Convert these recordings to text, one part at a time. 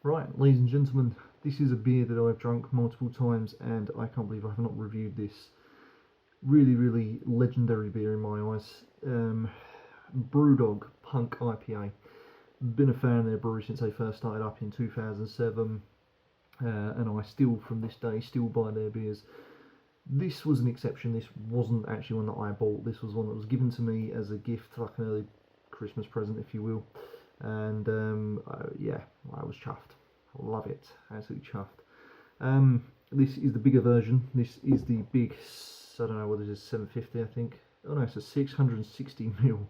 Right, ladies and gentlemen, this is a beer that I've drunk multiple times and I can't believe I have not reviewed this. Really, really legendary beer in my eyes. Brewdog Punk IPA. Been a fan of their brewery since they first started up in 2007, and I still, from this day, still buy their beers. This was an exception. This wasn't actually one that I bought. This was one that was given to me as a gift, like an early Christmas present, if you will. And yeah, I was chuffed. Love it, absolutely chuffed. This is the bigger version. This is the big, I don't know what this is, 750 I think. Oh no, it's a 660 ml.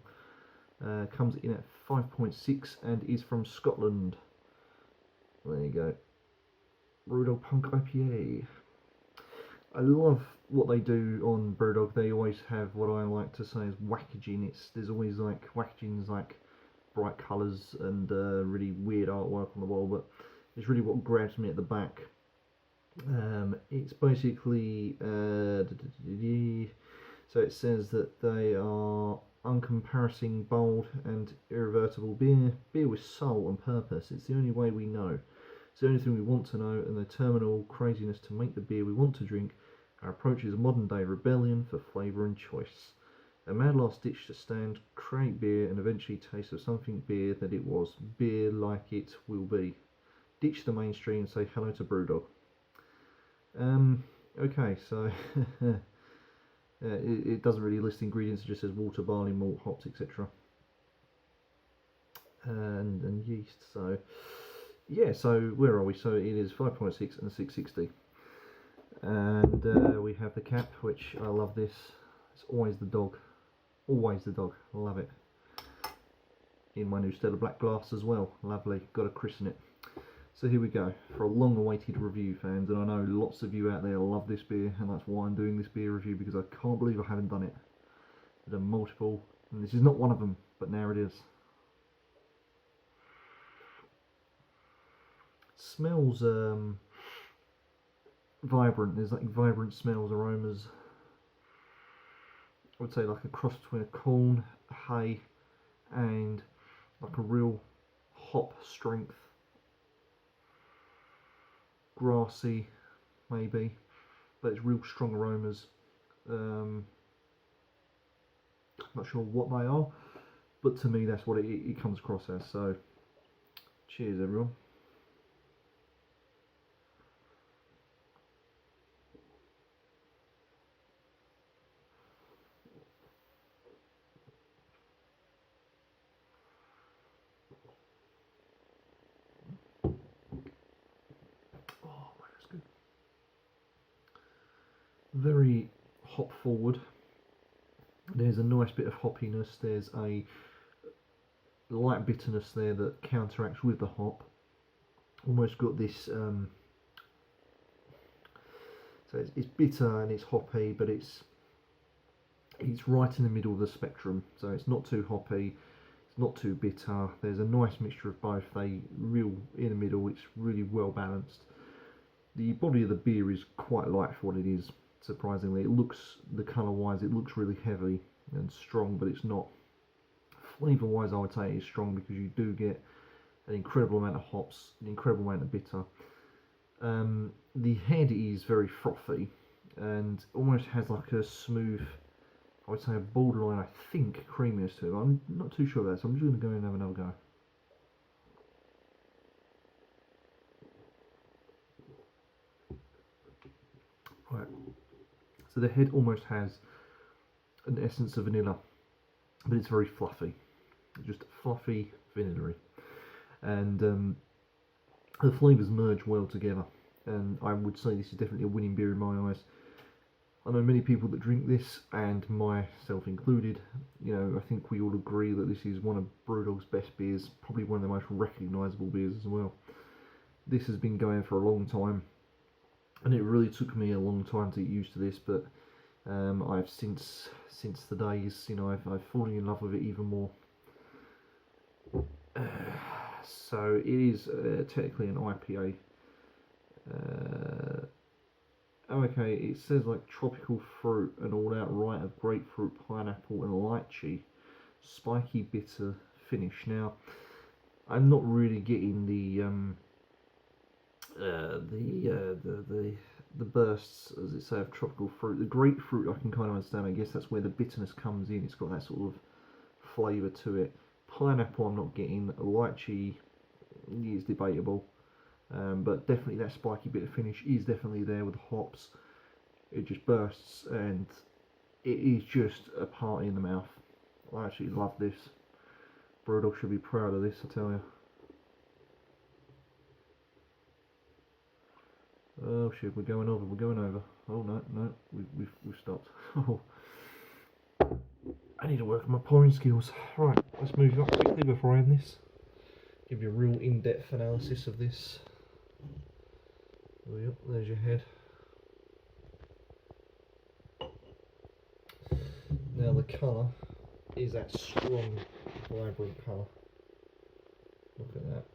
Comes in at 5.6 and is from Scotland. There you go. Brewdog Punk IPA. I love what they do on Brewdog. They always have what I like to say is wackaging. There's always like wackaging, like bright colours and really weird artwork on the wall, but it's really what grabs me at the back. It's basically so it says that they are uncomparison bold and irrevertible beer with soul and purpose. It's the only way we know. It's the only thing we want to know, and the terminal craziness to make the beer we want to drink. Our approach is a modern day rebellion for flavour and choice. A mad last ditch to stand, create beer, and eventually taste of something beer that it was. Beer like it will be. Ditch the mainstream and say hello to Brewdog. Okay, so it doesn't really list ingredients, it just says water, barley, malt, hops, etc. And yeast. So yeah, so where are we? So it is 5.6 and 660. And we have the cap, which I love this. It's always the dog. Always the dog. Love it. In my new Stella Black glass as well. Lovely. Got to christen it. So here we go for a long awaited review, fans, and I know lots of you out there love this beer, and that's why I'm doing this beer review, because I can't believe I haven't done it. I've done multiple, and this is not one of them, but now it is. Smells vibrant. There's like vibrant smells, aromas. I would say like a cross between a corn, hay, and like a real hop strength. Grassy, maybe, but it's real strong aromas. Not sure what they are, but to me that's what it comes across as. So cheers everyone. Oh, that's good. Very hop forward. There's a nice bit of hoppiness. There's a light bitterness there that counteracts with the hop. Almost got this. So it's bitter and it's hoppy, but it's right in the middle of the spectrum. So it's not too hoppy, it's not too bitter. There's a nice mixture of both. They real in the middle. It's really well balanced. The body of the beer is quite light for what it is. Surprisingly, it looks, the colour wise, it looks really heavy and strong, but it's not. Flavour wise, I would say it is strong, because you do get an incredible amount of hops, an incredible amount of bitter. The head is very frothy and almost has like a smooth, I would say a borderline, I think, creaminess to it. I'm not too sure of that, so I'm just going to go and have another go. Right. So the head almost has an essence of vanilla, but it's very fluffy, just fluffy vanilla-y, and the flavours merge well together. And I would say this is definitely a winning beer in my eyes. I know many people that drink this, and myself included. You know, I think we all agree that this is one of Brewdog's best beers, probably one of the most recognisable beers as well. This has been going for a long time, and it really took me a long time to get used to this, but I've since the days, you know, I've fallen in love with it even more. So it is technically an IPA. Okay, it says like tropical fruit, an all-out right of grapefruit, pineapple, and lychee, spiky bitter finish. Now, I'm not really getting the bursts, as it say, of tropical fruit. The grapefruit I can kind of understand. I guess that's where the bitterness comes in. It's got that sort of flavour to it. Pineapple I'm not getting. Lychee is debatable, but definitely that spiky bit of finish is definitely there with the hops. It just bursts and it is just a party in the mouth. I actually love this. Brewdog should be proud of this, I tell you. Oh shit, we're going over. Oh no, we've stopped. Oh, I need to work on my pouring skills. Right, let's move up quickly before I end this. Give you a real in-depth analysis of this. Yep, there's your head. Now the colour is that strong, vibrant colour. Look at that.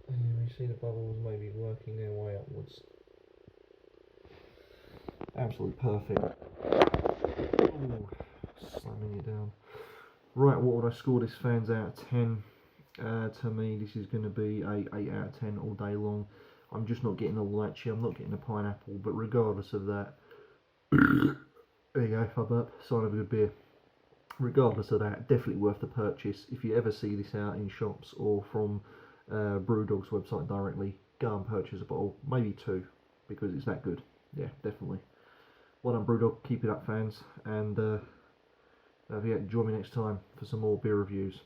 And you see the bubbles maybe working their way upwards. Absolutely perfect. Ooh, slamming it down. Right, what would I score this fans out of 10? To me, this is going to be a 8 out of 10 all day long. I'm just not getting the lychee, I'm not getting the pineapple, but regardless of that, there you go, fub up, sign of a good beer. Regardless of that, definitely worth the purchase. If you ever see this out in shops or from Brewdog's website directly, go and purchase a bottle, maybe 2, because it's that good. Yeah, definitely. Well done, Brewdog, keep it up, fans, and yeah, join me next time for some more beer reviews.